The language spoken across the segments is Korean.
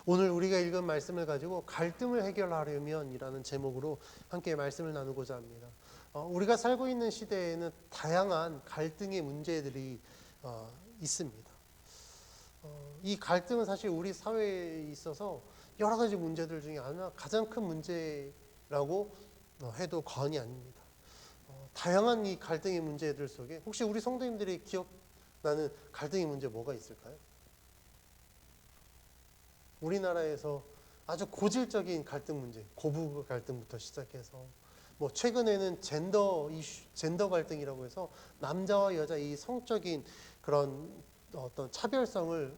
오늘 우리가 읽은 말씀을 가지고 갈등을 해결하려면이라는 제목으로 함께 말씀을 나누고자 합니다. 우리가 살고 있는 시대에는 다양한 갈등의 문제들이 있습니다. 이 갈등은 사실 우리 사회에 있어서 여러 가지 문제들 중에 하나 가장 큰 문제라고 해도 과언이 아닙니다. 다양한 이 갈등의 문제들 속에 혹시 우리 성도님들이 기억나는 갈등의 문제 뭐가 있을까요? 우리나라에서 아주 고질적인 갈등 문제, 고부 갈등부터 시작해서 최근에는 젠더 갈등이라고 해서 남자와 여자 이 성적인 그런 어떤 차별성을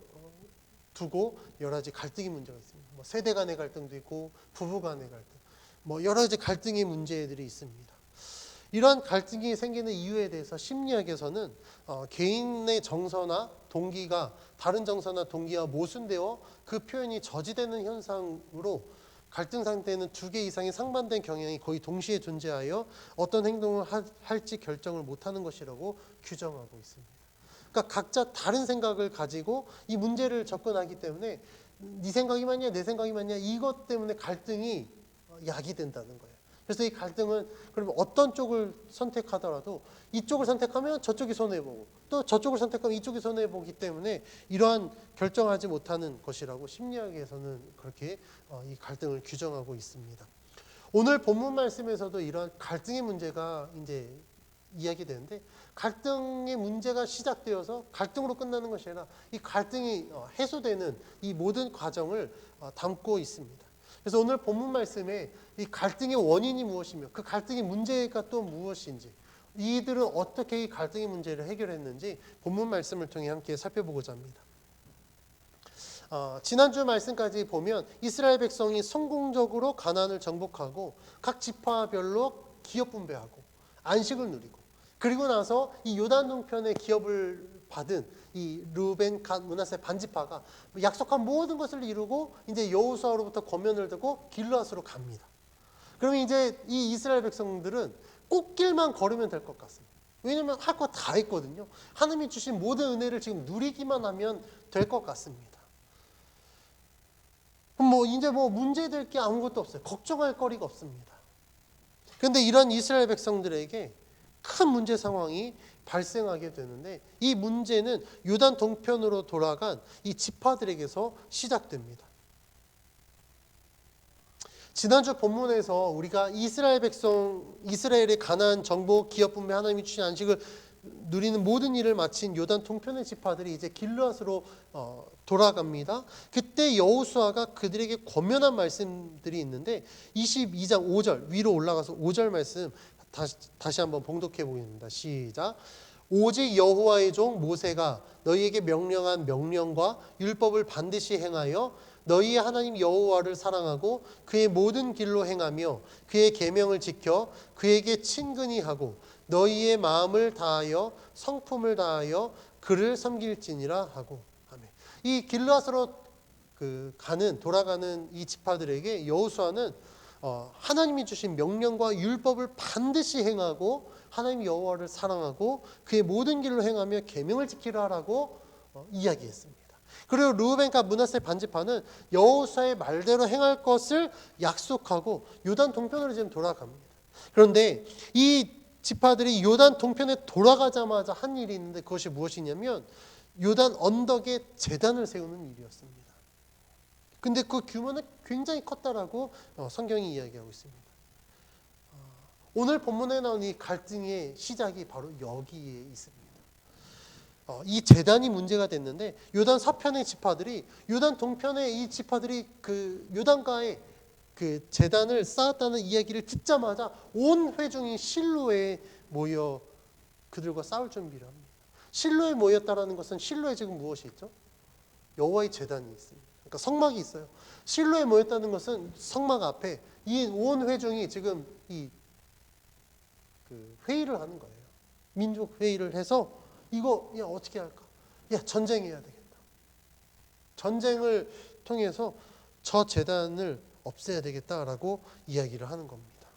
두고 여러 가지 갈등의 문제가 있습니다. 세대 간의 갈등도 있고 부부 간의 갈등, 여러 가지 갈등의 문제들이 있습니다. 이러한 갈등이 생기는 이유에 대해서 심리학에서는 개인의 정서나 동기가 다른 정서나 동기와 모순되어 그 표현이 저지되는 현상으로 갈등 상태에는 두 개 이상의 상반된 경향이 거의 동시에 존재하여 어떤 행동을 할지 결정을 못하는 것이라고 규정하고 있습니다. 그러니까 각자 다른 생각을 가지고 이 문제를 접근하기 때문에 네 생각이 맞냐 내 생각이 맞냐 이것 때문에 갈등이 야기된다는 거예요. 그래서 이 갈등은 그러면 어떤 쪽을 선택하더라도 이쪽을 선택하면 저쪽이 손해보고 또 저쪽을 선택하면 이쪽이 손해보기 때문에 이러한 결정하지 못하는 것이라고 심리학에서는 그렇게 이 갈등을 규정하고 있습니다. 오늘 본문 말씀에서도 이러한 갈등의 문제가 이제 이야기되는데 갈등의 문제가 시작되어서 갈등으로 끝나는 것이 아니라 이 갈등이 해소되는 이 모든 과정을 담고 있습니다. 그래서 오늘 본문 말씀에 이 갈등의 원인이 무엇이며 그 갈등의 문제가 또 무엇인지 이들은 어떻게 이 갈등의 문제를 해결했는지 본문 말씀을 통해 함께 살펴보고자 합니다. 지난주 말씀까지 보면 이스라엘 백성이 성공적으로 가나안을 정복하고 각 지파별로 기업 분배하고 안식을 누리고 그리고 나서 이 요단 동편의 기업을 받은 이 르벤, 갓, 므낫세 반지파가 약속한 모든 것을 이루고 이제 여호수아로부터 권면을 듣고 길르앗으로 갑니다. 그러면 이제 이 이스라엘 백성들은 꽃길만 걸으면 될 것 같습니다. 왜냐하면 할 거 다 했거든요. 하나님이 주신 모든 은혜를 지금 누리기만 하면 될 것 같습니다. 그럼 이제 문제될 게 아무것도 없어요. 걱정할 거리가 없습니다. 그런데 이런 이스라엘 백성들에게 큰 문제 상황이 발생하게 되는데 이 문제는 요단 동편으로 돌아간 이 지파들에게서 시작됩니다. 지난주 본문에서 우리가 이스라엘의 가나안 정복 기업 분배 하나님이 주신 안식을 누리는 모든 일을 마친 요단 동편의 지파들이 이제 길르앗으로 돌아갑니다. 그때 여호수아가 그들에게 권면한 말씀들이 있는데 22장 5절 위로 올라가서 5절 말씀 다시 한번 봉독해 보겠습니다. 시작. 오직 여호와의 종 모세가 너희에게 명령한 명령과 율법을 반드시 행하여 너희의 하나님 여호와를 사랑하고 그의 모든 길로 행하며 그의 계명을 지켜 그에게 친근히 하고 너희의 마음을 다하여 성품을 다하여 그를 섬길지니라 하고 아멘. 이 길르앗으로 돌아가는 이 지파들에게 여호수아는 하나님이 주신 명령과 율법을 반드시 행하고 하나님 여호와를 사랑하고 그의 모든 길로 행하며 계명을 지키라라고 이야기했습니다. 그리고 르우벤과 므낫세 반지파는 여호수아의 말대로 행할 것을 약속하고 요단 동편으로 지금 돌아갑니다. 그런데 이 지파들이 요단 동편에 돌아가자마자 한 일이 있는데 그것이 무엇이냐면 요단 언덕에 제단을 세우는 일이었습니다. 근데 그 규모는 굉장히 컸다라고 성경이 이야기하고 있습니다. 오늘 본문에 나온 이 갈등의 시작이 바로 여기에 있습니다. 이 제단이 문제가 됐는데 요단 서편의 지파들이 요단 동편의 이 지파들이 그 요단가에 그 제단을 쌓았다는 이야기를 듣자마자 온 회중이 실로에 모여 그들과 싸울 준비를 합니다. 실로에 모였다라는 것은 실로에 지금 무엇이 있죠? 여호와의 제단이 있습니다. 그러니까 성막이 있어요. 실로에 모였다는 것은 성막 앞에 이 온 회중이 지금 회의를 하는 거예요. 민족 회의를 해서 이거 어떻게 할까? 전쟁해야 되겠다. 전쟁을 통해서 저 제단을 없애야 되겠다라고 이야기를 하는 겁니다.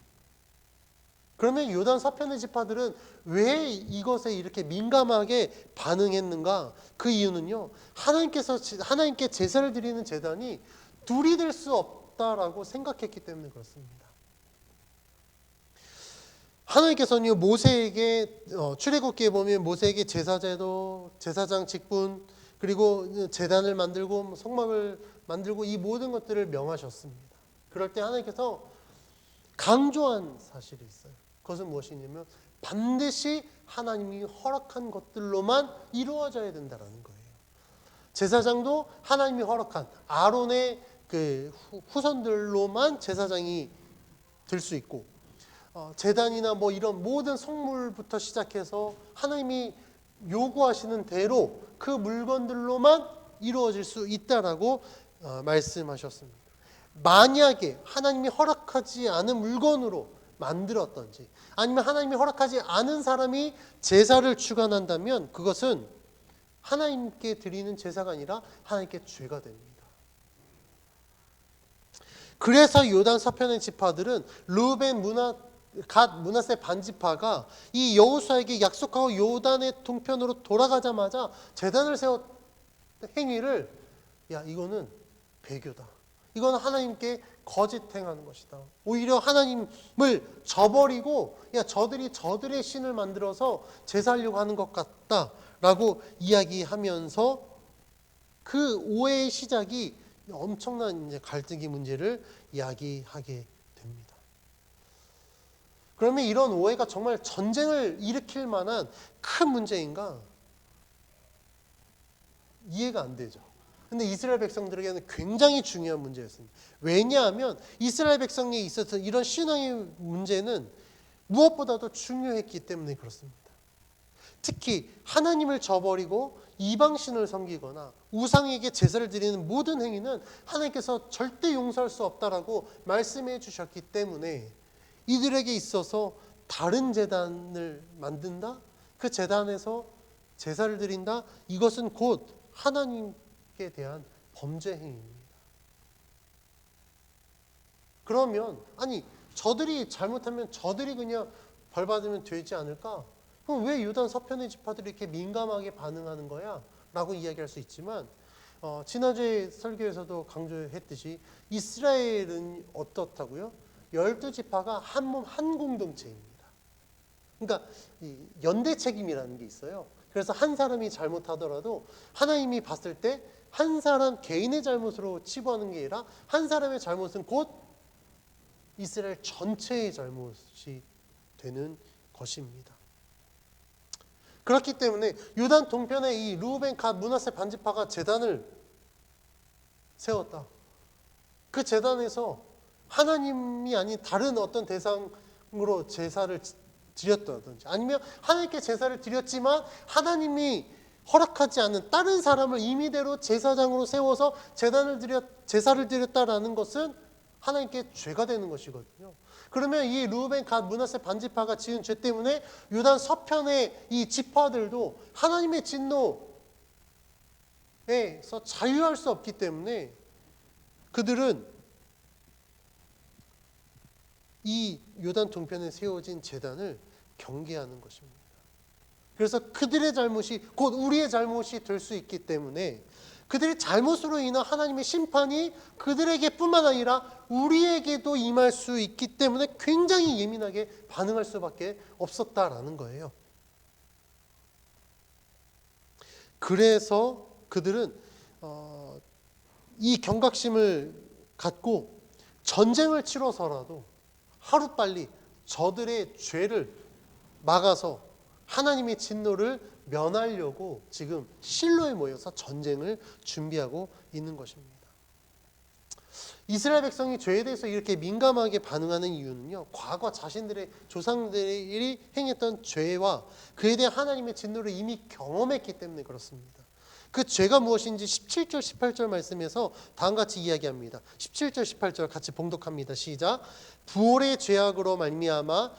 그러면 요단 서편의 지파들은 왜 이것에 이렇게 민감하게 반응했는가? 그 이유는요, 하나님께 제사를 드리는 제단이 둘이 될 수 없다라고 생각했기 때문에 그렇습니다. 하나님께서는 모세에게 출애굽기에 보면 모세에게 제사제도, 제사장 직분, 그리고 제단을 만들고 성막을 만들고 이 모든 것들을 명하셨습니다. 그럴 때 하나님께서 강조한 사실이 있어요. 그것은 무엇이냐면 반드시 하나님이 허락한 것들로만 이루어져야 된다는 거예요. 제사장도 하나님이 허락한 아론의 그 후손들로만 제사장이 될 수 있고, 제단이나 뭐 이런 모든 성물부터 시작해서 하나님이 요구하시는 대로 그 물건들로만 이루어질 수 있다라고 말씀하셨습니다. 만약에 하나님이 허락하지 않은 물건으로 만들었던지 아니면 하나님이 허락하지 않은 사람이 제사를 주관한다면 그것은 하나님께 드리는 제사가 아니라 하나님께 죄가 됩니다. 그래서 요단 서편의 지파들은 르우벤, 갓, 므낫세 반지파가 이 여호수아에게 약속하고 요단의 동편으로 돌아가자마자 제단을 세웠 행위를, 야, 이거는 배교다, 이건 하나님께 거짓 행하는 것이다, 오히려 하나님을 저버리고 야, 저들의 신을 만들어서 제사하려고 하는 것 같다라고 이야기하면서 그 오해의 시작이 엄청난 이제 갈등의 문제를 이야기하게 됩니다. 그러면 이런 오해가 정말 전쟁을 일으킬 만한 큰 문제인가? 이해가 안 되죠. 근데 이스라엘 백성들에게는 굉장히 중요한 문제였습니다. 왜냐하면 이스라엘 백성에 있어서 이런 신앙의 문제는 무엇보다도 중요했기 때문에 그렇습니다. 특히 하나님을 저버리고 이방신을 섬기거나 우상에게 제사를 드리는 모든 행위는 하나님께서 절대 용서할 수 없다라고 말씀해 주셨기 때문에 이들에게 있어서 다른 제단을 만든다? 그 제단에서 제사를 드린다? 이것은 곧 하나님께 대한 범죄 행위입니다. 그러면 아니, 저들이 잘못하면 저들이 그냥 벌 받으면 되지 않을까? 그럼 왜 요단 서편의 지파들이 이렇게 민감하게 반응하는 거야? 라고 이야기할 수 있지만 지난주에 설교에서도 강조했듯이 이스라엘은 어떻다고요? 12지파가 한 몸 한 공동체입니다. 그러니까 이 연대 책임이라는 게 있어요. 그래서 한 사람이 잘못하더라도 하나님이 봤을 때 한 사람 개인의 잘못으로 치부하는 게 아니라 한 사람의 잘못은 곧 이스라엘 전체의 잘못이 되는 것입니다. 그렇기 때문에 요단 동편에 이 르우벤, 갓, 므낫세 반지파가 제단을 세웠다. 그 제단에서 하나님이 아닌 다른 어떤 대상으로 제사를 드렸다든지 아니면 하나님께 제사를 드렸지만 하나님이 허락하지 않은 다른 사람을 임의대로 제사장으로 세워서 제사를 드렸다라는 것은 하나님께 죄가 되는 것이거든요. 그러면 이 르우벤, 갓, 므낫세 반지파가 지은 죄 때문에 요단 서편의 이 지파들도 하나님의 진노에서 자유할 수 없기 때문에 그들은 이 요단 동편에 세워진 제단을 경계하는 것입니다. 그래서 그들의 잘못이 곧 우리의 잘못이 될 수 있기 때문에 그들의 잘못으로 인한 하나님의 심판이 그들에게 뿐만 아니라 우리에게도 임할 수 있기 때문에 굉장히 예민하게 반응할 수밖에 없었다라는 거예요. 그래서 그들은 이 경각심을 갖고 전쟁을 치러서라도 하루빨리 저들의 죄를 막아서 하나님의 진노를 면하려고 지금 실로에 모여서 전쟁을 준비하고 있는 것입니다. 이스라엘 백성이 죄에 대해서 이렇게 민감하게 반응하는 이유는요, 과거 자신들의 조상들이 행했던 죄와 그에 대한 하나님의 진노를 이미 경험했기 때문에 그렇습니다. 그 죄가 무엇인지 17절 18절 말씀에서 다음같이 이야기합니다. 17절 18절 같이 봉독합니다. 시작. 부올의 죄악으로 말미암아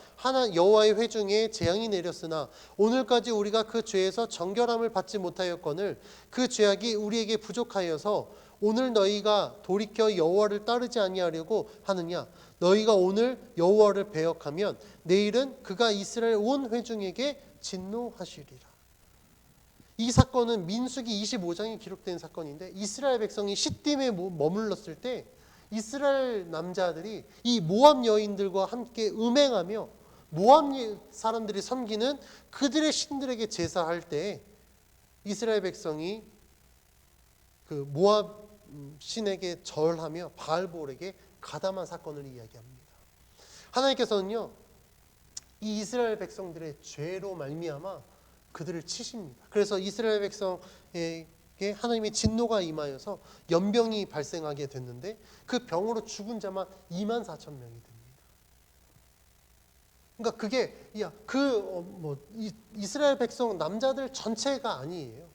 여호와의 회중에 재앙이 내렸으나 오늘까지 우리가 그 죄에서 정결함을 받지 못하였거늘 그 죄악이 우리에게 부족하여서 오늘 너희가 돌이켜 여호와를 따르지 아니하려고 하느냐. 너희가 오늘 여호와를 배역하면 내일은 그가 이스라엘 온 회중에게 진노하시리라. 이 사건은 민수기 25장에 기록된 사건인데 이스라엘 백성이 시딤에 머물렀을 때 이스라엘 남자들이 이 모압 여인들과 함께 음행하며 모압 사람들이 섬기는 그들의 신들에게 제사할 때 이스라엘 백성이 그 모압 신에게 절하며 바알볼에게 가담한 사건을 이야기합니다. 하나님께서는요, 이 이스라엘 백성들의 죄로 말미암아 그들을 치십니다. 그래서 이스라엘 백성에게 하나님의 진노가 임하여서 연병이 발생하게 됐는데 그 병으로 죽은 자만 24,000명이 됩니다. 그러니까 그게 이스라엘 백성 남자들 전체가 아니에요.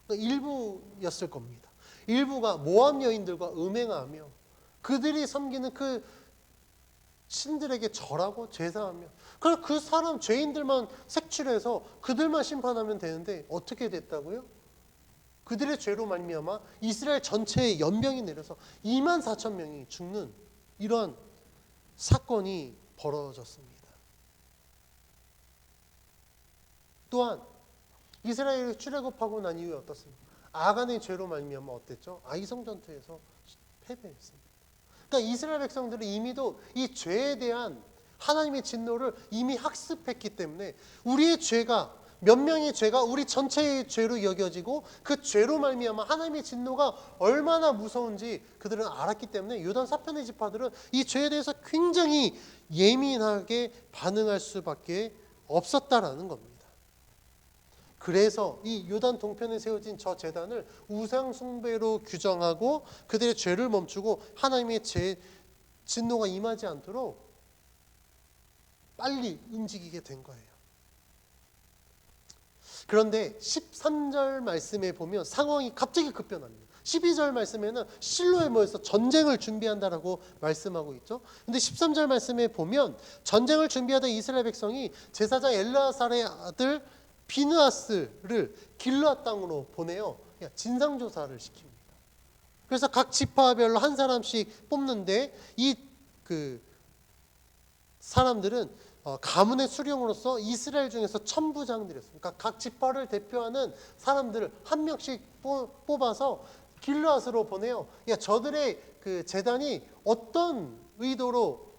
그러니까 일부였을 겁니다. 일부가 모압 여인들과 음행하며 그들이 섬기는 그 신들에게 절하고 제사하며 그럼 그 사람 죄인들만 색출해서 그들만 심판하면 되는데 어떻게 됐다고요? 그들의 죄로 말미암아 이스라엘 전체에 연병이 내려서 24,000명이 죽는 이러한 사건이 벌어졌습니다. 또한 이스라엘이 출애굽하고 난 이후에 어떻습니까? 아간의 죄로 말미암아 어땠죠? 아이성 전투에서 패배했습니다. 그러니까 이스라엘 백성들은 이미도 이 죄에 대한 하나님의 진노를 이미 학습했기 때문에 우리의 죄가 몇 명의 죄가 우리 전체의 죄로 여겨지고 그 죄로 말미암아 하나님의 진노가 얼마나 무서운지 그들은 알았기 때문에 요단 사편의 지파들은 이 죄에 대해서 굉장히 예민하게 반응할 수밖에 없었다라는 겁니다. 그래서 이 요단 동편에 세워진 저 제단을 우상 숭배로 규정하고 그들의 죄를 멈추고 하나님의 진노가 임하지 않도록 빨리 움직이게 된 거예요. 그런데 13절 말씀에 보면 상황이 갑자기 급변합니다. 12절 말씀에는 실로에 모여서 전쟁을 준비한다라고 말씀하고 있죠. 근데 13절 말씀에 보면 전쟁을 준비하던 이스라엘 백성이 제사장 엘르아살의 아들 비느하스를 길르앗 땅으로 보내요. 진상조사를 시킵니다. 그래서 각 지파별로 한 사람씩 뽑는데 이 사람들은 가문의 수령으로서 이스라엘 중에서 천부장들이었습니다. 그러니까 각 지파를 대표하는 사람들을 한 명씩 뽑아서 길르앗으로 보내요. 저들의 그 제단이 어떤 의도로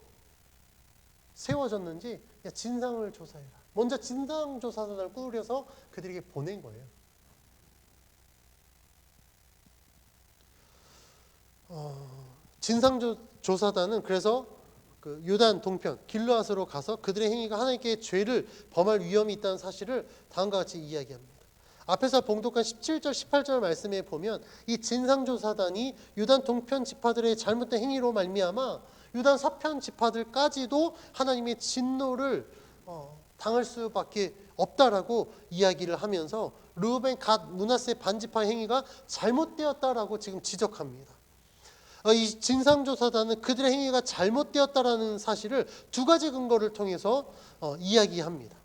세워졌는지 진상을 조사해라. 먼저 진상조사단을 꾸려서 그들에게 보낸 거예요. 진상조사단은 그래서 그 요단 동편 길르앗으로 가서 그들의 행위가 하나님께 죄를 범할 위험이 있다는 사실을 다음과 같이 이야기합니다. 앞에서 봉독한 17절 18절 말씀에 보면 이 진상조사단이 요단 동편 지파들의 잘못된 행위로 말미암아 요단 서편 지파들까지도 하나님의 진노를 당할 수밖에 없다라고 이야기를 하면서 르우벤, 갓, 므낫세 반지파 행위가 잘못되었다라고 지금 지적합니다. 이 진상조사단은 그들의 행위가 잘못되었다라는 사실을 두 가지 근거를 통해서 이야기합니다.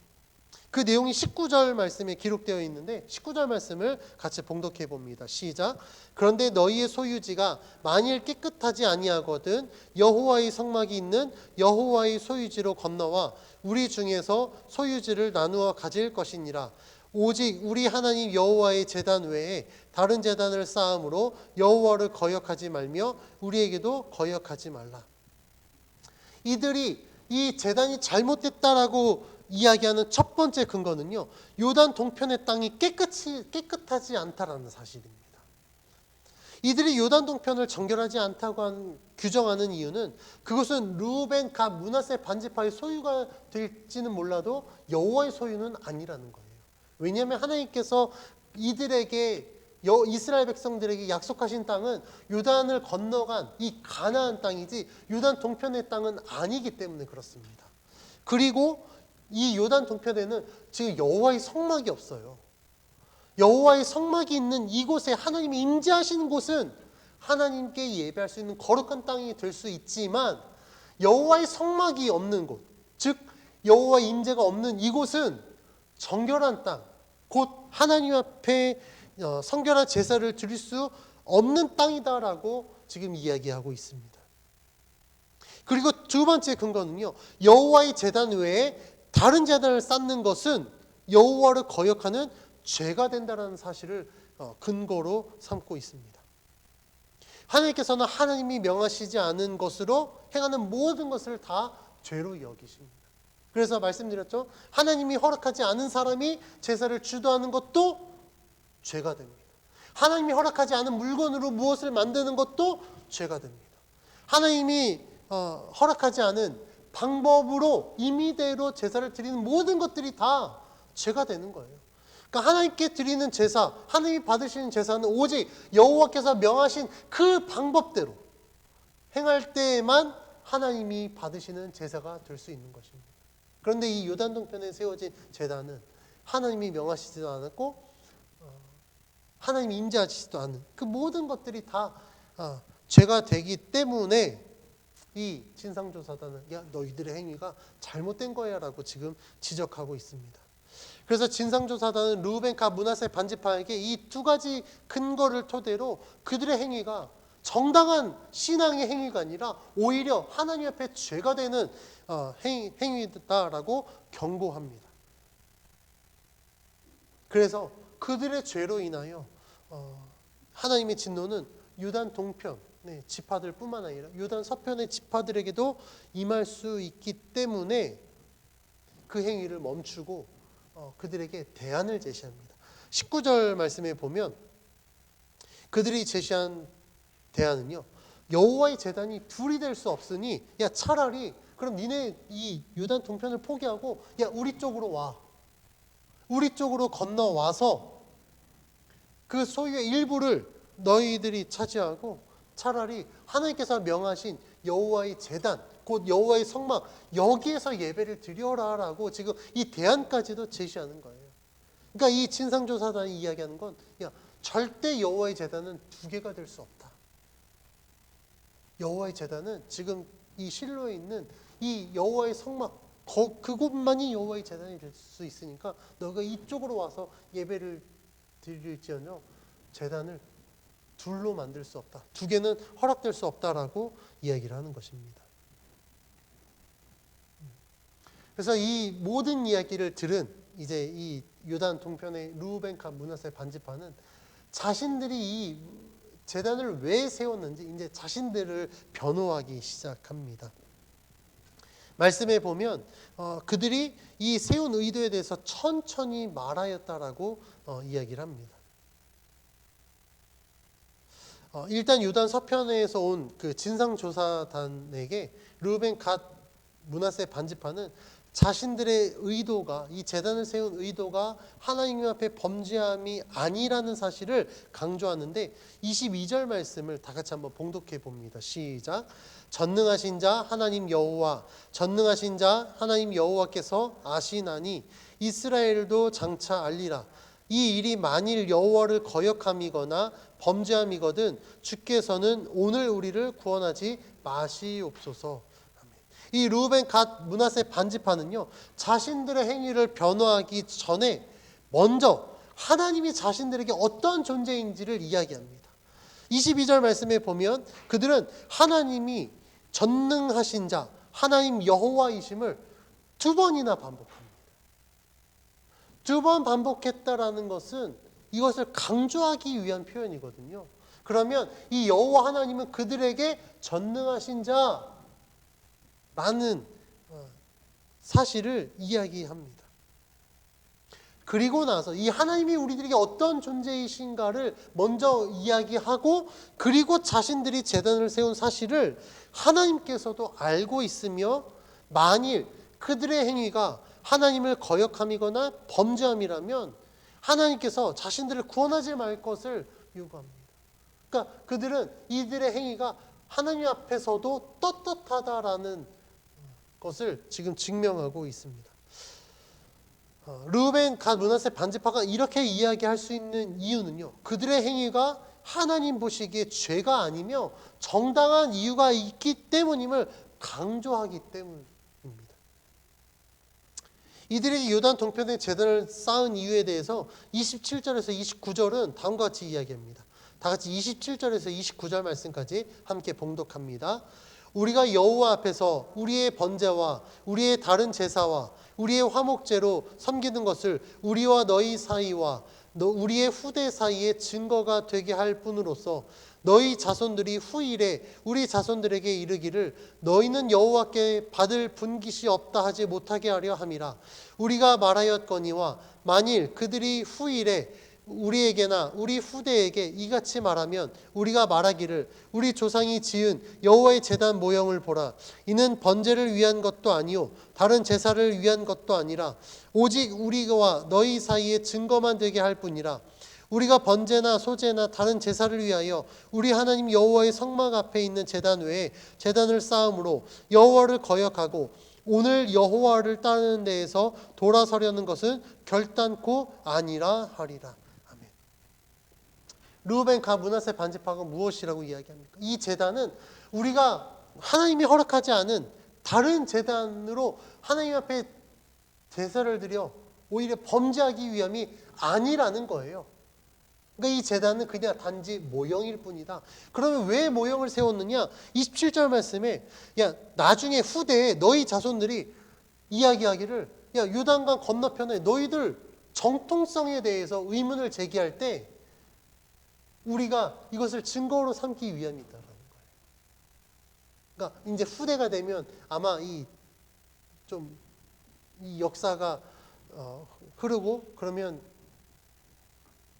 그 내용이 19절 말씀에 기록되어 있는데 19절 말씀을 같이 봉독해 봅니다. 시작. 그런데 너희의 소유지가 만일 깨끗하지 아니하거든 여호와의 성막이 있는 여호와의 소유지로 건너와 우리 중에서 소유지를 나누어 가질 것이니라. 오직 우리 하나님 여호와의 제단 외에 다른 제단을 쌓음으로 여호와를 거역하지 말며 우리에게도 거역하지 말라. 이들이 이 제단이 잘못됐다라고 이야기하는 첫 번째 근거는요, 요단 동편의 땅이 깨끗하지 않다라는 사실입니다. 이들이 요단 동편을 정결하지 않다고 규정하는 이유는 그것은 르우벤, 갓, 므낫세 반지파의 소유가 될지는 몰라도 여호와의 소유는 아니라는 거예요. 왜냐하면 하나님께서 이들에게 이스라엘 백성들에게 약속하신 땅은 요단을 건너간 이 가나안 땅이지 요단 동편의 땅은 아니기 때문에 그렇습니다. 그리고 이 요단 동편에는 지금 여호와의 성막이 없어요. 여호와의 성막이 있는 이곳에 하나님이 임재하시는 곳은 하나님께 예배할 수 있는 거룩한 땅이 될 수 있지만 여호와의 성막이 없는 곳, 즉 여호와의 임재가 없는 이곳은 정결한 땅, 곧 하나님 앞에 성결한 제사를 드릴 수 없는 땅이다라고 지금 이야기하고 있습니다. 그리고 두 번째 근거는요, 여호와의 제단 외에 다른 제단을 쌓는 것은 여호와를 거역하는 죄가 된다는 사실을 근거로 삼고 있습니다. 하나님께서는 하나님이 명하시지 않은 것으로 행하는 모든 것을 다 죄로 여기십니다. 그래서 말씀드렸죠. 하나님이 허락하지 않은 사람이 제사를 주도하는 것도 죄가 됩니다. 하나님이 허락하지 않은 물건으로 무엇을 만드는 것도 죄가 됩니다. 하나님이 허락하지 않은 방법으로 임의대로 제사를 드리는 모든 것들이 다 죄가 되는 거예요. 그러니까 하나님께 드리는 제사, 하나님이 받으시는 제사는 오직 여호와께서 명하신 그 방법대로 행할 때에만 하나님이 받으시는 제사가 될 수 있는 것입니다. 그런데 이 요단 동편에 세워진 제단은 하나님이 명하시지도 않았고 하나님이 임재하시지도 않은 그 모든 것들이 다 죄가 되기 때문에 이 진상조사단은 야, 너희들의 행위가 잘못된 거야 라고 지금 지적하고 있습니다. 그래서 진상조사단은 르우벤, 갓, 므낫세 반지파에게 이 두 가지 근거를 토대로 그들의 행위가 정당한 신앙의 행위가 아니라 오히려 하나님 앞에 죄가 되는 행위다라고 경고합니다. 그래서 그들의 죄로 인하여 하나님의 진노는 유단 동편 지파들뿐만 아니라 유단 서편의 지파들에게도 임할 수 있기 때문에 그 행위를 멈추고 그들에게 대안을 제시합니다. 19절 말씀에 보면 그들이 제시한 대안은요, 여호와의 제단이 둘이 될 수 없으니 야 차라리 그럼 니네 이 유단 동편을 포기하고 야 우리 쪽으로 와, 우리 쪽으로 건너와서 그 소유의 일부를 너희들이 차지하고 차라리 하나님께서 명하신 여호와의 제단, 곧 여호와의 성막 여기에서 예배를 드려라라고 지금 이 대안까지도 제시하는 거예요. 그러니까 이 진상조사단이 이야기하는 건 야 절대 여호와의 제단은 두 개가 될 수 없다. 여호와의 제단은 지금 이 실로에 있는 이 여호와의 성막 그곳만이 여호와의 제단이 될 수 있으니까 너가 이쪽으로 와서 예배를 드릴지언정 제단을 둘로 만들 수 없다. 두 개는 허락될 수 없다라고 이야기를 하는 것입니다. 그래서 이 모든 이야기를 들은 이제 이 요단 동편의 르우벤, 갓, 므낫세 반지파는 자신들이 이 제단을 왜 세웠는지 이제 자신들을 변호하기 시작합니다. 말씀에 보면 그들이 이 세운 의도에 대해서 천천히 말하였다라고 이야기를 합니다. 일단 유단 서편에서 온 그 진상조사단에게 르우벤, 갓, 므낫세 반지파는 자신들의 의도가 이 제단을 세운 의도가 하나님 앞에 범죄함이 아니라는 사실을 강조하는데 22절 말씀을 다 같이 한번 봉독해 봅니다. 시작. 전능하신 자 하나님 여호와, 전능하신 자 하나님 여호와께서 아시나니 이스라엘도 장차 알리라. 이 일이 만일 여호와를 거역함이거나 범죄함이거든 주께서는 오늘 우리를 구원하지 마시옵소서. 이 르우벤, 갓, 므낫세 반지파는요 자신들의 행위를 변호하기 전에 먼저 하나님이 자신들에게 어떤 존재인지를 이야기합니다. 22절 말씀에 보면 그들은 하나님이 전능하신 자 하나님 여호와이심을 두 번이나 반복합니다. 두 번 반복했다라는 것은 이것을 강조하기 위한 표현이거든요. 그러면 이 여호와 하나님은 그들에게 전능하신 자라는 사실을 이야기합니다. 그리고 나서 이 하나님이 우리들에게 어떤 존재이신가를 먼저 이야기하고 그리고 자신들이 제단을 세운 사실을 하나님께서도 알고 있으며 만일 그들의 행위가 하나님을 거역함이거나 범죄함이라면 하나님께서 자신들을 구원하지 말 것을 요구합니다. 그러니까 그들은 이들의 행위가 하나님 앞에서도 떳떳하다라는 것을 지금 증명하고 있습니다. 르우벤, 갓, 므낫세 반지파가 이렇게 이야기할 수 있는 이유는요. 그들의 행위가 하나님 보시기에 죄가 아니며 정당한 이유가 있기 때문임을 강조하기 때문입니다. 이들이 요단 동편에 제단을 쌓은 이유에 대해서 27절에서 29절은 다음과 같이 이야기합니다. 다 같이 27절에서 29절 말씀까지 함께 봉독합니다. 우리가 여호와 앞에서 우리의 번제와 우리의 다른 제사와 우리의 화목제로 섬기는 것을 우리와 너희 사이와 우리의 후대 사이에 증거가 되게 할 뿐으로써 너희 자손들이 후일에 우리 자손들에게 이르기를 너희는 여호와께 받을 분깃이 없다 하지 못하게 하려 함이라. 우리가 말하였거니와 만일 그들이 후일에 우리에게나 우리 후대에게 이같이 말하면 우리가 말하기를 우리 조상이 지은 여호와의 제단 모형을 보라. 이는 번제를 위한 것도 아니요 다른 제사를 위한 것도 아니라 오직 우리와 너희 사이에 증거만 되게 할 뿐이라. 우리가 번제나 소제나 다른 제사를 위하여 우리 하나님 여호와의 성막 앞에 있는 제단 외에 제단을 쌓음으로 여호와를 거역하고 오늘 여호와를 따르는 데에서 돌아서려는 것은 결단코 아니라 하리라. 아멘. 르우벤 가 므낫세 반지파가 무엇이라고 이야기합니까? 이 제단은 우리가 하나님이 허락하지 않은 다른 제단으로 하나님 앞에 제사를 드려 오히려 범죄하기 위함이 아니라는 거예요. 그러니까 이 제단은 그냥 단지 모형일 뿐이다. 그러면 왜 모형을 세웠느냐? 27절 말씀에 나중에 후대에 너희 자손들이 이야기하기를 요단강 건너편에 너희들 정통성에 대해서 의문을 제기할 때 우리가 이것을 증거로 삼기 위함이다라는 거예요. 그러니까 이제 후대가 되면 아마 이 역사가 흐르고 그러면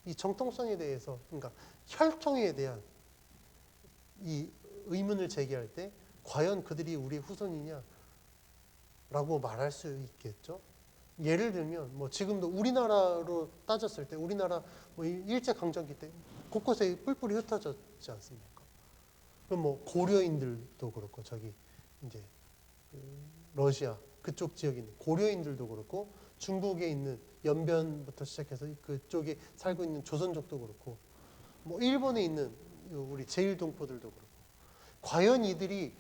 이 정통성에 대해서, 그러니까 혈통에 대한 이 의문을 제기할 때 과연 그들이 우리의 후손이냐라고 말할 수 있겠죠. 예를 들면 지금도 우리나라로 따졌을 때 우리나라 일제 강점기 때 곳곳에 뿔뿔이 흩어졌지 않습니까? 그럼 고려인들도 그렇고 저기 이제 러시아 그쪽 지역에 있는 고려인들도 그렇고 중국에 있는 연변부터 시작해서 그쪽에 살고 있는 조선족도 그렇고 일본에 있는 우리 제일동포들도 그렇고 과연 이들이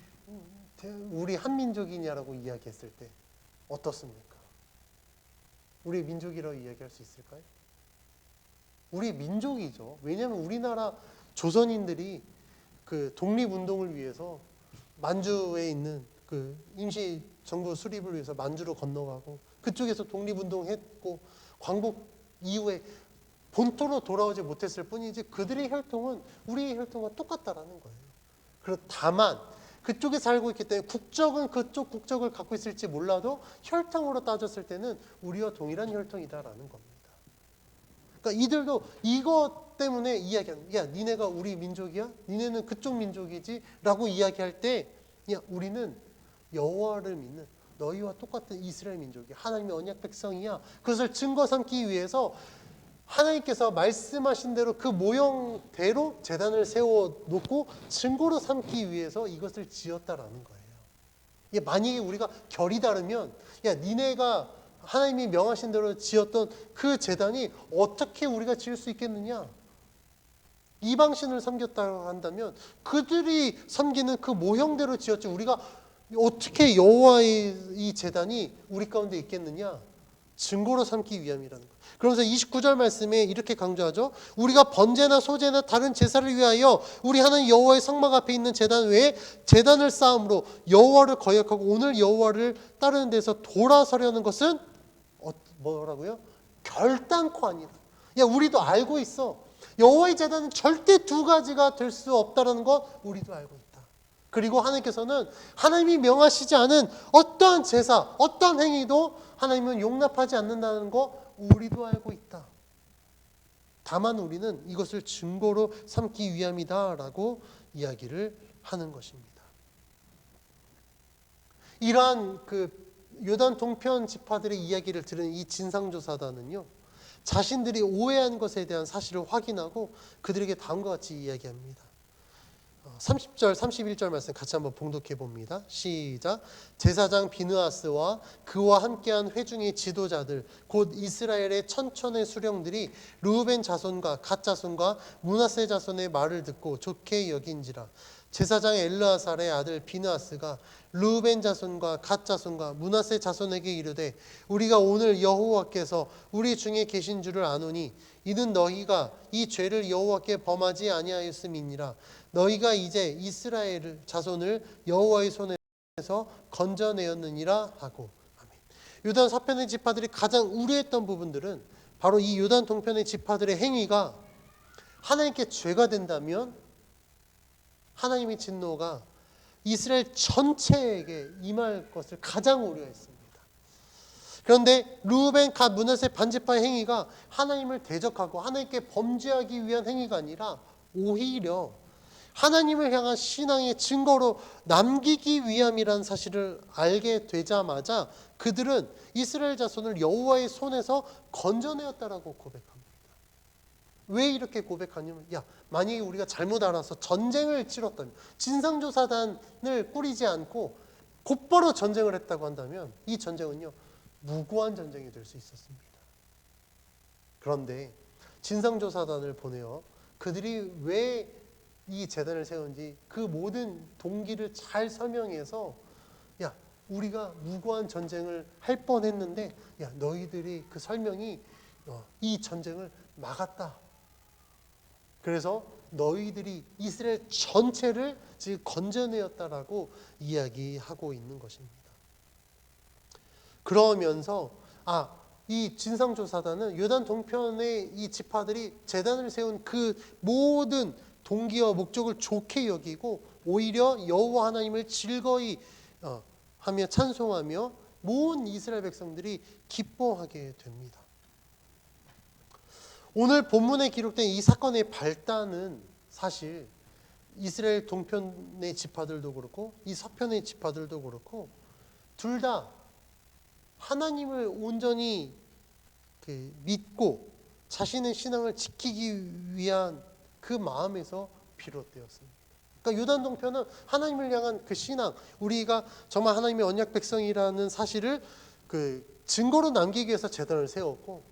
우리 한민족이냐라고 이야기했을 때 어떻습니까? 우리 민족이라고 이야기할 수 있을까요? 우리 민족이죠. 왜냐하면 우리나라 조선인들이 그 독립운동을 위해서 만주에 있는 그 임시정부 수립을 위해서 만주로 건너가고 그쪽에서 독립운동했고 광복 이후에 본토로 돌아오지 못했을 뿐이지 그들의 혈통은 우리의 혈통과 똑같다라는 거예요. 다만 그쪽에 살고 있기 때문에 국적은 그쪽 국적을 갖고 있을지 몰라도 혈통으로 따졌을 때는 우리와 동일한 혈통이다라는 겁니다. 그러니까 이들도 이것 때문에 이야기하는, 니네가 우리 민족이야? 니네는 그쪽 민족이지? 라고 이야기할 때 우리는 여호와를 믿는 너희와 똑같은 이스라엘 민족이야. 하나님의 언약 백성이야. 그것을 증거 삼기 위해서 하나님께서 말씀하신 대로 그 모형대로 제단을 세워놓고 증거로 삼기 위해서 이것을 지었다라는 거예요. 만약에 우리가 결이 다르면 니네가 하나님이 명하신 대로 지었던 그 제단이 어떻게 우리가 지을 수 있겠느냐? 이방신을 섬겼다고 한다면 그들이 섬기는 그 모형대로 지었지 우리가 어떻게 여호와의 이 제단이 우리 가운데 있겠느냐? 증거로 삼기 위함이라는 거. 그러면서 29절 말씀에 이렇게 강조하죠. 우리가 번제나 소제나 다른 제사를 위하여 우리 하나님 여호와의 성막 앞에 있는 제단 외에 제단을 쌓음으로 여호와를 거역하고 오늘 여호와를 따르는 데서 돌아서려는 것은 뭐라고요? 결단코 아니다. 우리도 알고 있어. 여호와의 제단은 절대 두 가지가 될 수 없다는 것 우리도 알고 있다. 그리고 하나님께서는 하나님이 명하시지 않은 어떠한 제사, 어떠한 행위도 하나님은 용납하지 않는다는 거 우리도 알고 있다. 다만 우리는 이것을 증거로 삼기 위함이다라고 이야기를 하는 것입니다. 이러한 그 요단 동편 지파들의 이야기를 들은 이 진상조사단은요, 자신들이 오해한 것에 대한 사실을 확인하고 그들에게 다음과 같이 이야기합니다. 30절, 31절 말씀 같이 한번 봉독해 봅니다. 시작. 제사장 비느하스와 그와 함께한 회중의 지도자들 곧 이스라엘의 천천의 수령들이 르우벤 자손과 갓 자손과 므낫세 자손의 말을 듣고 좋게 여긴지라. 제사장 엘르아살의 아들 비느하스가 르우벤 자손과 갓 자손과 므낫세 자손에게 이르되 우리가 오늘 여호와께서 우리 중에 계신 줄을 아노니 이는 너희가 이 죄를 여호와께 범하지 아니하였음이니라. 너희가 이제 이스라엘 자손을 여호와의 손에서 건져내었느니라 하고. 아멘. 요단 서편의 지파들이 가장 우려했던 부분들은 바로 이 요단 동편의 지파들의 행위가 하나님께 죄가 된다면 하나님의 진노가 이스라엘 전체에게 임할 것을 가장 우려했습니다. 그런데 르우벤, 갓, 므낫세 반지파의 행위가 하나님을 대적하고 하나님께 범죄하기 위한 행위가 아니라 오히려 하나님을 향한 신앙의 증거로 남기기 위함이라는 사실을 알게 되자마자 그들은 이스라엘 자손을 여호와의 손에서 건져내었다라고 고백합니다. 왜 이렇게 고백하냐면 만약에 우리가 잘못 알아서 전쟁을 치렀다면 진상조사단을 꾸리지 않고 곧바로 전쟁을 했다고 한다면 이 전쟁은요 무고한 전쟁이 될 수 있었습니다. 그런데 진상조사단을 보내어 그들이 왜 이 재단을 세운지 그 모든 동기를 잘 설명해서 우리가 무고한 전쟁을 할 뻔했는데 너희들이 그 설명이 이 전쟁을 막았다. 그래서 너희들이 이스라엘 전체를 지금 건져내었다라고 이야기하고 있는 것입니다. 그러면서 이 진상조사단은 요단 동편의 이 지파들이 제단을 세운 그 모든 동기와 목적을 좋게 여기고 오히려 여호와 하나님을 즐거이 하며 찬송하며 모든 이스라엘 백성들이 기뻐하게 됩니다. 오늘 본문에 기록된 이 사건의 발단은 사실 이스라엘 동편의 지파들도 그렇고 이 서편의 지파들도 그렇고 둘 다 하나님을 온전히 믿고 자신의 신앙을 지키기 위한 그 마음에서 비롯되었습니다. 그러니까 요단 동편은 하나님을 향한 그 신앙, 우리가 정말 하나님의 언약 백성이라는 사실을 증거로 남기기 위해서 제단을 세웠고,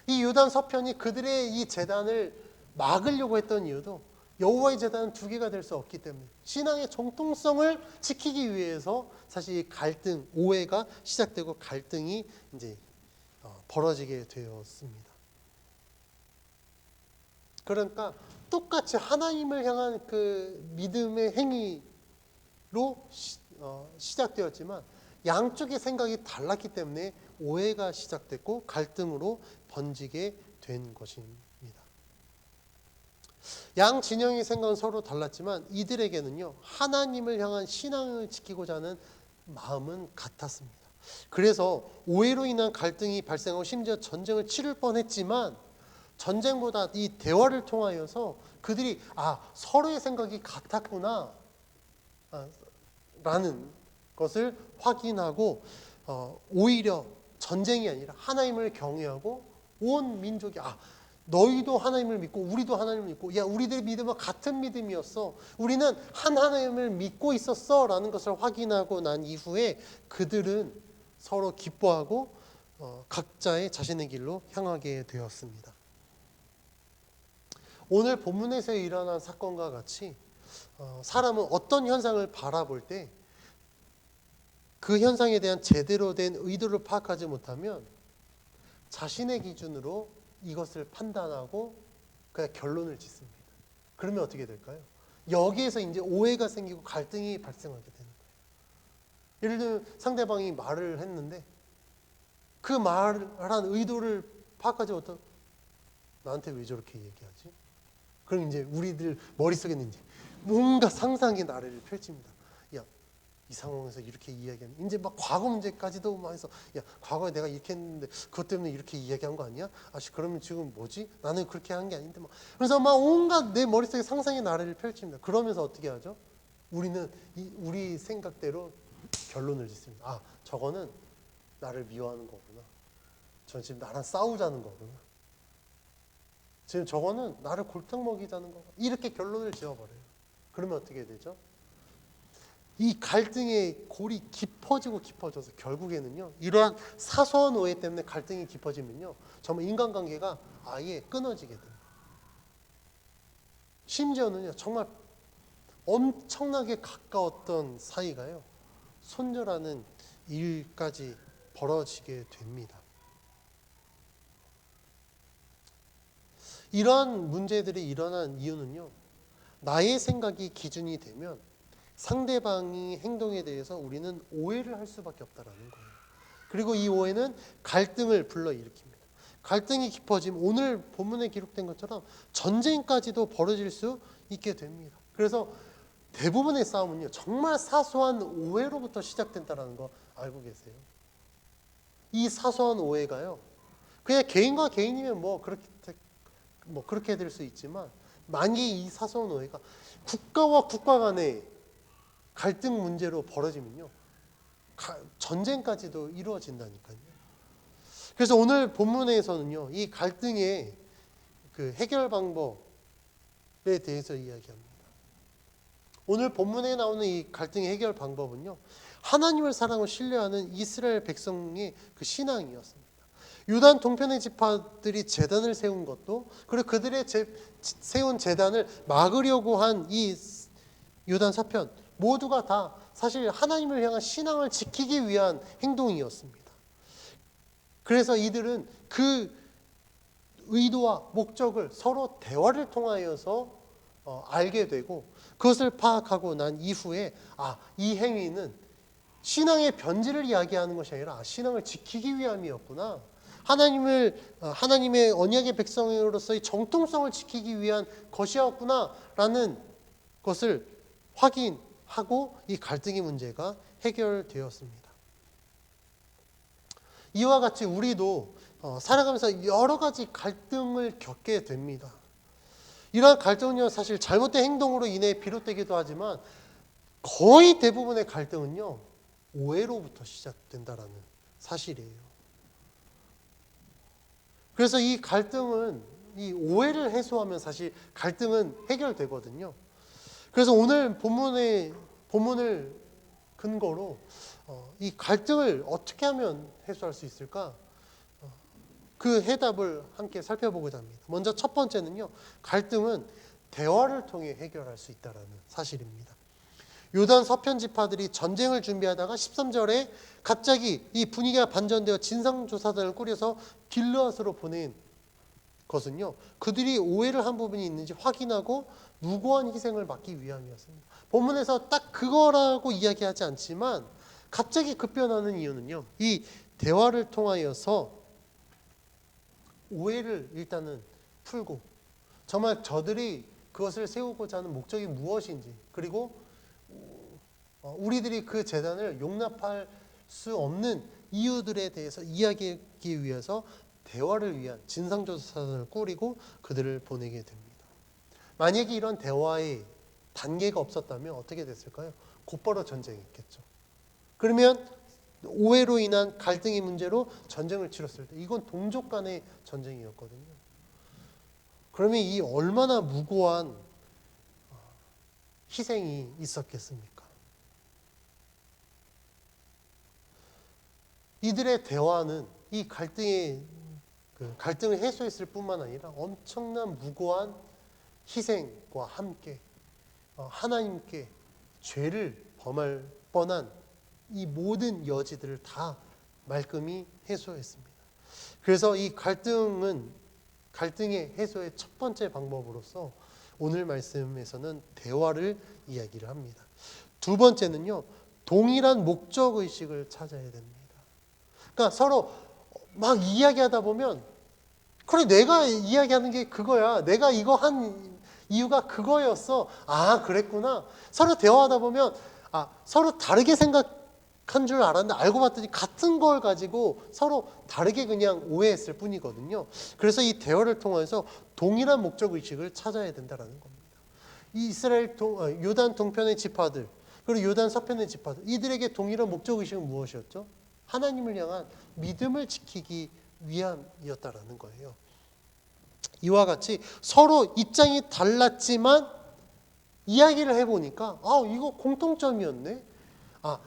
이 요단 서편이 그들의 이 제단을 막으려고 했던 이유도 여호와의 제단은 두 개가 될 수 없기 때문에 신앙의 정통성을 지키기 위해서 사실 이 갈등, 오해가 시작되고 갈등이 이제 벌어지게 되었습니다. 그러니까 똑같이 하나님을 향한 그 믿음의 행위로 시작되었지만 양쪽의 생각이 달랐기 때문에 오해가 시작됐고 갈등으로 번지게 된 것입니다. 양 진영의 생각은 서로 달랐지만 이들에게는요 하나님을 향한 신앙을 지키고자 하는 마음은 같았습니다. 그래서 오해로 인한 갈등이 발생하고 심지어 전쟁을 치를 뻔했지만 전쟁보다 이 대화를 통하여서 그들이 서로의 생각이 같았구나 라는 것을 확인하고 오히려 전쟁이 아니라 하나님을 경외하고 온 민족이 너희도 하나님을 믿고 우리도 하나님을 믿고 우리들의 믿음은 같은 믿음이었어. 우리는 한 하나님을 믿고 있었어 라는 것을 확인하고 난 이후에 그들은 서로 기뻐하고 각자의 자신의 길로 향하게 되었습니다. 오늘 본문에서 일어난 사건과 같이 사람은 어떤 현상을 바라볼 때 그 현상에 대한 제대로 된 의도를 파악하지 못하면 자신의 기준으로 이것을 판단하고 그냥 결론을 짓습니다. 그러면 어떻게 될까요? 여기에서 이제 오해가 생기고 갈등이 발생하게 되는 거예요. 예를 들면 상대방이 말을 했는데 그 말한 의도를 파악하지 못하고 나한테 왜 저렇게 얘기하지? 그럼 이제 우리들 머릿속에는 이제 뭔가 상상의 나래를 펼칩니다. 이 상황에서 이렇게 이야기하는 이제 막 과거 문제까지도 막 해서 과거에 내가 이렇게 했는데 그것 때문에 이렇게 이야기한 거 아니야? 그러면 지금 뭐지? 나는 그렇게 한 게 아닌데 그래서 막 온갖 내 머릿속에 상상의 나래를 펼칩니다. 그러면서 어떻게 하죠? 우리는 우리 생각대로 결론을 짓습니다. 저거는 나를 미워하는 거구나. 전 지금 나랑 싸우자는 거구나. 지금 저거는 나를 골탕 먹이자는 거구나. 이렇게 결론을 지어버려요. 그러면 어떻게 되죠? 이 갈등의 골이 깊어져서 결국에는요 이러한 사소한 오해 때문에 갈등이 깊어지면요 정말 인간관계가 아예 끊어지게 됩니다. 심지어는요 정말 엄청나게 가까웠던 사이가요. 손절하는 일까지 벌어지게 됩니다. 이러한 문제들이 일어난 이유는요. 나의 생각이 기준이 되면 상대방의 행동에 대해서 우리는 오해를 할 수밖에 없다라는 거예요. 그리고 이 오해는 갈등을 불러일으킵니다. 갈등이 깊어지면 오늘 본문에 기록된 것처럼 전쟁까지도 벌어질 수 있게 됩니다. 그래서 대부분의 싸움은요, 정말 사소한 오해로부터 시작된다는 거 알고 계세요? 이 사소한 오해가요, 그냥 개인과 개인이면 그렇게 될 수 있지만, 만약에 이 사소한 오해가 국가와 국가 간의 갈등 문제로 벌어지면요, 전쟁까지도 이루어진다니까요. 그래서 오늘 본문에서는요, 이 갈등의 그 해결 방법에 대해서 이야기합니다. 오늘 본문에 나오는 이 갈등의 해결 방법은요, 하나님을 사랑하고 신뢰하는 이스라엘 백성의 그 신앙이었습니다. 요단 동편의 지파들이 제단을 세운 것도, 그리고 그들의 세운 제단을 막으려고 한 이 요단 서편, 모두가 다 사실 하나님을 향한 신앙을 지키기 위한 행동이었습니다. 그래서 이들은 그 의도와 목적을 서로 대화를 통하여서 알게 되고, 그것을 파악하고 난 이후에 이 행위는 신앙의 변질을 이야기하는 것이 아니라 신앙을 지키기 위함이었구나, 하나님의 언약의 백성으로서의 정통성을 지키기 위한 것이었구나 라는 것을 확인하고 이 갈등의 문제가 해결되었습니다. 이와 같이 우리도 살아가면서 여러 가지 갈등을 겪게 됩니다. 이러한 갈등은요, 사실 잘못된 행동으로 인해 비롯되기도 하지만 거의 대부분의 갈등은요, 오해로부터 시작된다라는 사실이에요. 그래서 이 갈등은, 이 오해를 해소하면 사실 갈등은 해결되거든요. 그래서 오늘 본문을 근거로 이 갈등을 어떻게 하면 해소할 수 있을까? 그 해답을 함께 살펴보고자 합니다. 먼저 첫 번째는요, 갈등은 대화를 통해 해결할 수 있다는 사실입니다. 요단 서편 지파들이 전쟁을 준비하다가 13절에 갑자기 이 분위기가 반전되어 진상조사단을 꾸려서 길르앗으로 보낸 것은요, 그들이 오해를 한 부분이 있는지 확인하고 무고한 희생을 막기 위함이었습니다. 본문에서 딱 그거라고 이야기하지 않지만 갑자기 급변하는 이유는요, 이 대화를 통하여서 오해를 일단은 풀고, 정말 저들이 그것을 세우고자 하는 목적이 무엇인지, 그리고 우리들이 그 재단을 용납할 수 없는 이유들에 대해서 이야기하기 위해서 대화를 위한 진상조사단을 꾸리고 그들을 보내게 됩니다. 만약에 이런 대화의 단계가 없었다면 어떻게 됐을까요? 곧바로 전쟁이겠죠. 그러면 오해로 인한 갈등의 문제로 전쟁을 치렀을 때 이건 동족 간의 전쟁이었거든요. 그러면 이 얼마나 무고한 희생이 있었겠습니까? 이들의 대화는 이 갈등을 해소했을 뿐만 아니라 엄청난 무고한 희생과 함께 하나님께 죄를 범할 뻔한 이 모든 여지들을 다 말끔히 해소했습니다. 그래서 이 갈등의 해소의 첫 번째 방법으로서 오늘 말씀에서는 대화를 이야기를 합니다. 두 번째는요, 동일한 목적의식을 찾아야 됩니다. 그러니까 서로 막 이야기하다 보면, 그래, 내가 이야기하는 게 그거야, 내가 이거 한 이유가 그거였어, 그랬구나. 서로 대화하다 보면 서로 다르게 생각한 줄 알았는데 알고 봤더니 같은 걸 가지고 서로 다르게 그냥 오해했을 뿐이거든요. 그래서 이 대화를 통해서 동일한 목적의식을 찾아야 된다는 겁니다. 이 요단 동편의 지파들, 그리고 요단 서편의 지파들, 이들에게 동일한 목적의식은 무엇이었죠? 하나님을 향한 믿음을 지키기 위함이었다라는 거예요. 이와 같이 서로 입장이 달랐지만 이야기를 해보니까 이거 공통점이었네.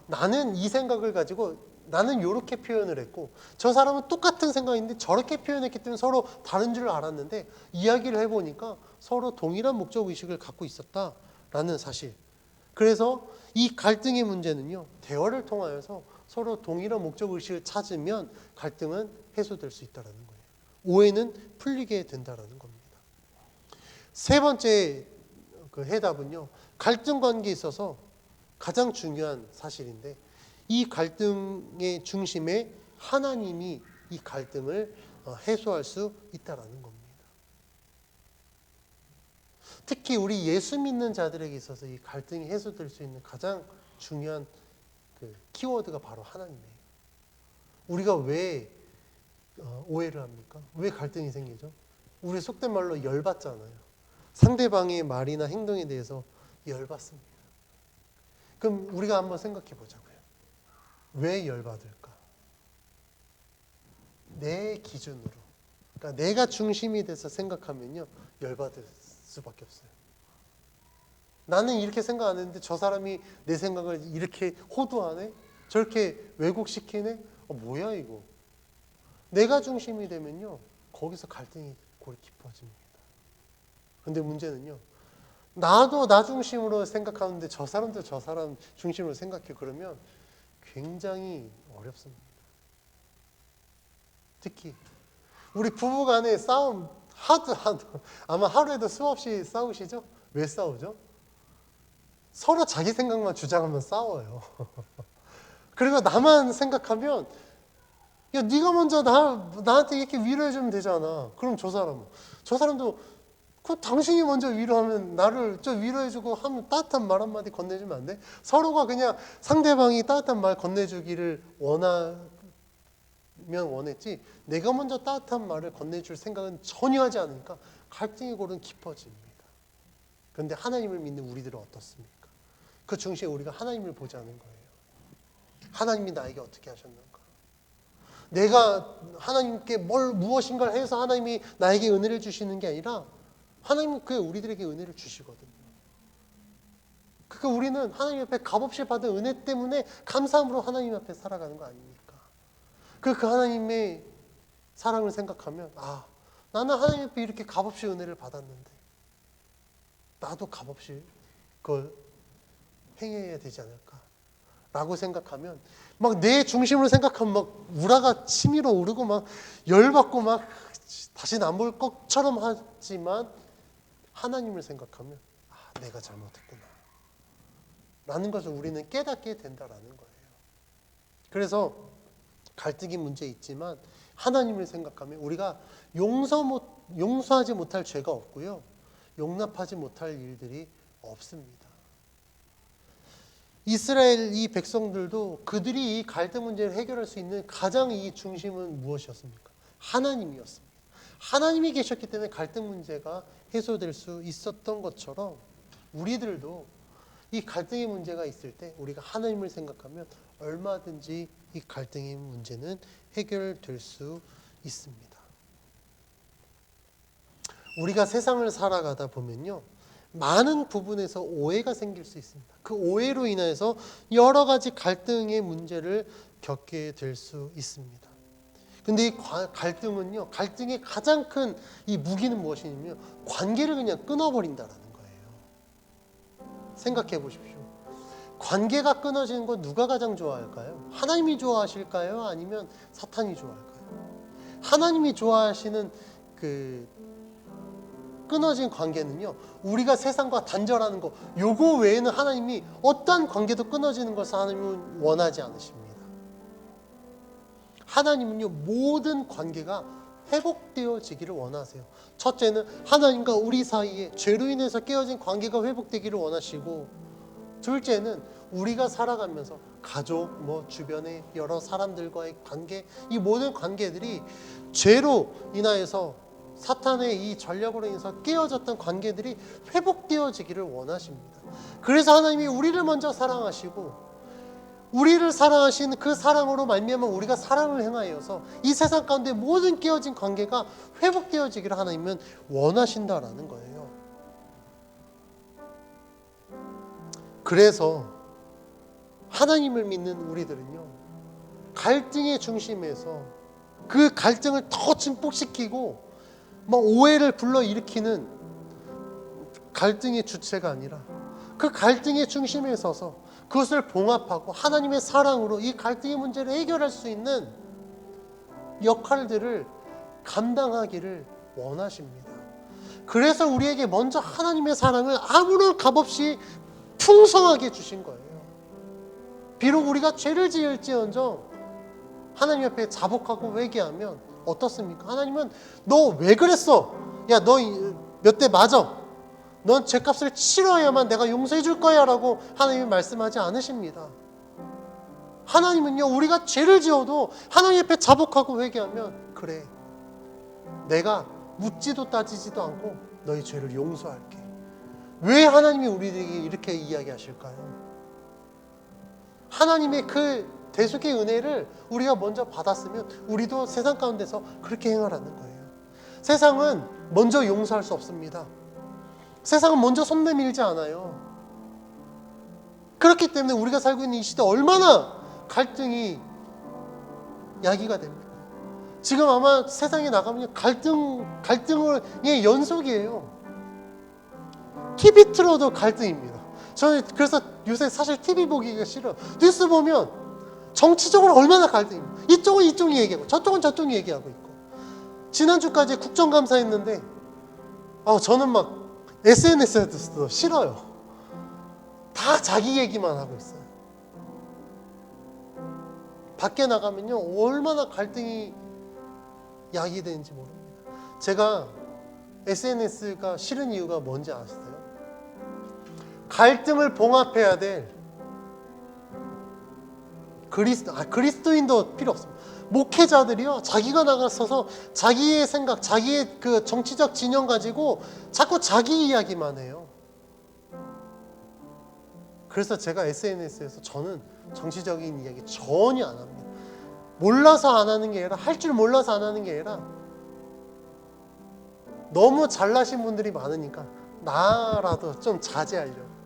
나는 이 생각을 가지고 나는 이렇게 표현을 했고 저 사람은 똑같은 생각인데 저렇게 표현했기 때문에 서로 다른 줄 알았는데 이야기를 해보니까 서로 동일한 목적의식을 갖고 있었다라는 사실, 그래서 이 갈등의 문제는요, 대화를 통하여서 서로 동일한 목적 의식을 찾으면 갈등은 해소될 수 있다는 거예요. 오해는 풀리게 된다는 겁니다. 세 번째 그 해답은요, 갈등 관계에 있어서 가장 중요한 사실인데, 이 갈등의 중심에 하나님이 이 갈등을 해소할 수 있다는 겁니다. 특히 우리 예수 믿는 자들에게 있어서 이 갈등이 해소될 수 있는 가장 중요한 그 키워드가 바로 하나님이에요. 우리가 왜 오해를 합니까? 왜 갈등이 생기죠? 우리 속된 말로 열받잖아요. 상대방의 말이나 행동에 대해서 열받습니다. 그럼 우리가 한번 생각해 보자고요. 왜 열받을까? 내 기준으로, 그러니까 내가 중심이 돼서 생각하면요, 열받을 수밖에 없어요. 나는 이렇게 생각 안 했는데 저 사람이 내 생각을 이렇게 호도하네? 저렇게 왜곡시키네? 뭐야 이거? 내가 중심이 되면요, 거기서 갈등이 골 깊어집니다. 근데 문제는요, 나도 나 중심으로 생각하는데 저 사람도 저 사람 중심으로 생각해. 그러면 굉장히 어렵습니다. 특히 우리 부부간의 싸움 하도 아마 하루에도 수없이 싸우시죠? 왜 싸우죠? 서로 자기 생각만 주장하면 싸워요. 그리고 나만 생각하면, 야, 네가 먼저 나한테 이렇게 위로해주면 되잖아. 그럼 저 사람도 그 당신이 먼저 위로하면 나를 좀 위로해주고 하면 따뜻한 말 한마디 건네주면 안 돼? 서로가 그냥 상대방이 따뜻한 말 건네주기를 원하면 원했지, 내가 먼저 따뜻한 말을 건네줄 생각은 전혀 하지 않으니까 갈등의 골은 깊어집니다. 그런데 하나님을 믿는 우리들은 어떻습니까? 그 중심에 우리가 하나님을 보자는 거예요. 하나님이 나에게 어떻게 하셨는가? 내가 하나님께 무엇인가를 해서 하나님이 나에게 은혜를 주시는 게 아니라 하나님은 우리들에게 은혜를 주시거든요. 그러니까 우리는 하나님 앞에 값없이 받은 은혜 때문에 감사함으로 하나님 앞에 살아가는 거 아닙니까? 그 하나님의 사랑을 생각하면, 나는 하나님 앞에 이렇게 값없이 은혜를 받았는데 나도 값없이 그걸 행해야 되지 않을까? 라고 생각하면, 막 내 중심으로 생각하면 막 우라가 치밀어 오르고 막 열받고 막 다시는 안 볼 것처럼 하지만, 하나님을 생각하면 내가 잘못했구나 라는 것을 우리는 깨닫게 된다라는 거예요. 그래서 갈등이 문제 있지만 하나님을 생각하면 우리가 용서하지 못할 죄가 없고요, 용납하지 못할 일들이 없습니다. 이스라엘 이 백성들도 그들이 이 갈등 문제를 해결할 수 있는 가장 이 중심은 무엇이었습니까? 하나님이었습니다. 하나님이 계셨기 때문에 갈등 문제가 해소될 수 있었던 것처럼, 우리들도 이 갈등의 문제가 있을 때 우리가 하나님을 생각하면 얼마든지 이 갈등의 문제는 해결될 수 있습니다. 우리가 세상을 살아가다 보면요, 많은 부분에서 오해가 생길 수 있습니다. 그 오해로 인해서 여러 가지 갈등의 문제를 겪게 될 수 있습니다. 근데 이 갈등은요, 갈등의 가장 큰 이 무기는 무엇이냐면 관계를 그냥 끊어버린다라는 거예요. 생각해 보십시오. 관계가 끊어지는 건 누가 가장 좋아할까요? 하나님이 좋아하실까요? 아니면 사탄이 좋아할까요? 하나님이 좋아하시는 그 끊어진 관계는요, 우리가 세상과 단절하는 거, 요거 외에는 하나님이 어떠한 관계도 끊어지는 것을 하나님은 원하지 않으십니다. 하나님은요, 모든 관계가 회복되어지기를 원하세요. 첫째는 하나님과 우리 사이에 죄로 인해서 깨어진 관계가 회복되기를 원하시고, 둘째는 우리가 살아가면서 가족, 주변의 여러 사람들과의 관계, 이 모든 관계들이 죄로 인하여서 사탄의 이 전략으로 인해서 깨어졌던 관계들이 회복되어지기를 원하십니다. 그래서 하나님이 우리를 먼저 사랑하시고, 우리를 사랑하신 그 사랑으로 말미암아 우리가 사랑을 행하여서 이 세상 가운데 모든 깨어진 관계가 회복되어지기를 하나님은 원하신다라는 거예요. 그래서 하나님을 믿는 우리들은요, 갈등의 중심에서 그 갈등을 더 증폭시키고 막 오해를 불러일으키는 갈등의 주체가 아니라 그 갈등의 중심에 서서 그것을 봉합하고 하나님의 사랑으로 이 갈등의 문제를 해결할 수 있는 역할들을 감당하기를 원하십니다. 그래서 우리에게 먼저 하나님의 사랑을 아무런 값없이 풍성하게 주신 거예요. 비록 우리가 죄를 지을지언정 하나님 앞에 자복하고 회개하면 어떻습니까? 하나님은 너 왜 그랬어? 야, 너 몇 대 맞아. 넌 죄값을 치러야만 내가 용서해 줄 거야 라고 하나님은 말씀하지 않으십니다. 하나님은요, 우리가 죄를 지어도 하나님 앞에 자복하고 회개하면 그래, 내가 묻지도 따지지도 않고 너희 죄를 용서할게. 왜 하나님이 우리에게 이렇게 이야기하실까요? 하나님의 그 대속의 은혜를 우리가 먼저 받았으면 우리도 세상 가운데서 그렇게 행하라는 거예요. 세상은 먼저 용서할 수 없습니다. 세상은 먼저 손 내밀지 않아요. 그렇기 때문에 우리가 살고 있는 이 시대 얼마나 갈등이 야기가 됩니다. 지금 아마 세상에 나가면 갈등의 연속이에요. TV 틀어도 갈등입니다. 저는 그래서 요새 사실 TV 보기가 싫어요. 뉴스 보면 정치적으로 얼마나 갈등입니다. 이쪽은 이쪽이 얘기하고 저쪽은 저쪽이 얘기하고 있고. 지난주까지 국정감사 했는데 저는 막 SNS에도 싫어요. 다 자기 얘기만 하고 있어요. 밖에 나가면요 얼마나 갈등이 야기되는지 모릅니다. 제가 SNS가 싫은 이유가 뭔지 아세요? 갈등을 봉합해야 될 그리스도인도 필요 없습니다. 목회자들이요 자기가 나가서서 자기의 생각, 자기의 그 정치적 진영 가지고 자꾸 자기 이야기만 해요. 그래서 제가 SNS에서 저는 정치적인 이야기 전혀 안 합니다. 몰라서 안 하는 게 아니라 할 줄 몰라서 안 하는 게 아니라 너무 잘나신 분들이 많으니까 나라도 좀 자제하려고.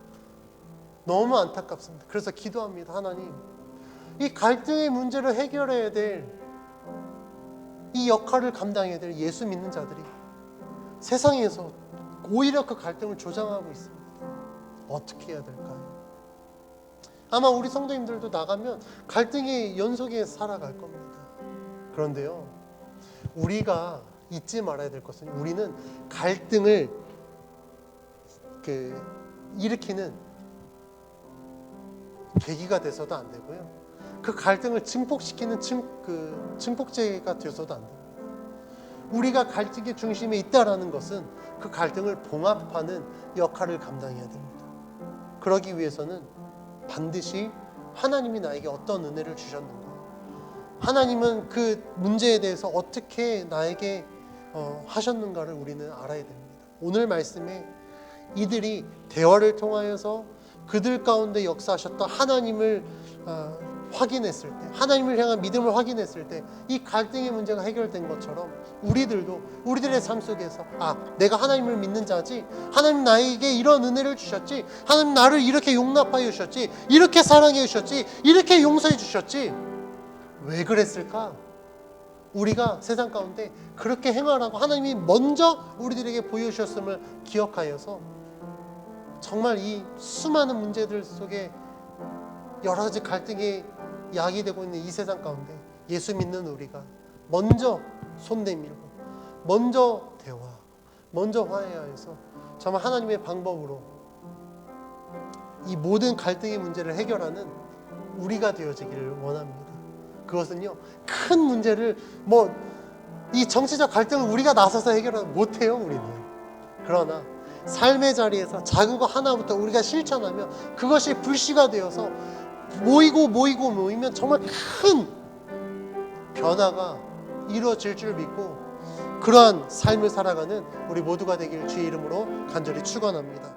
너무 안타깝습니다. 그래서 기도합니다. 하나님, 이 갈등의 문제를 해결해야 될 이 역할을 감당해야 될 예수 믿는 자들이 세상에서 오히려 그 갈등을 조장하고 있습니다. 어떻게 해야 될까요? 아마 우리 성도님들도 나가면 갈등의 연속에 살아갈 겁니다. 그런데요, 우리가 잊지 말아야 될 것은 우리는 갈등을 일으키는 계기가 돼서도 안 되고요. 그 갈등을 증폭시키는 증폭제가 되어서도 안 됩니다. 우리가 갈등의 중심에 있다라는 것은 그 갈등을 봉합하는 역할을 감당해야 됩니다. 그러기 위해서는 반드시 하나님이 나에게 어떤 은혜를 주셨는가, 하나님은 그 문제에 대해서 어떻게 나에게 하셨는가를 우리는 알아야 됩니다. 오늘 말씀에 이들이 대화를 통하여서 그들 가운데 역사하셨던 하나님을 확인했을 때, 하나님을 향한 믿음을 확인했을 때 이 갈등의 문제가 해결된 것처럼 우리들도 우리들의 삶 속에서 내가 하나님을 믿는 자지, 하나님 나에게 이런 은혜를 주셨지, 하나님 나를 이렇게 용납하여 주셨지, 이렇게 사랑해 주셨지, 이렇게 용서해 주셨지, 왜 그랬을까? 우리가 세상 가운데 그렇게 행하라고 하나님이 먼저 우리들에게 보여주셨음을 기억하여서 정말 이 수많은 문제들 속에 여러 가지 갈등이 야기되고 있는 이 세상 가운데 예수 믿는 우리가 먼저 손 내밀고 먼저 대화, 먼저 화해하여서 정말 하나님의 방법으로 이 모든 갈등의 문제를 해결하는 우리가 되어지기를 원합니다. 그것은요, 큰 문제를 이 정치적 갈등을 우리가 나서서 해결하지 못해요, 우리는. 그러나 삶의 자리에서 작은 거 하나부터 우리가 실천하면 그것이 불씨가 되어서 모이면 정말 큰 변화가 이루어질 줄 믿고 그러한 삶을 살아가는 우리 모두가 되길 주의 이름으로 간절히 축원합니다.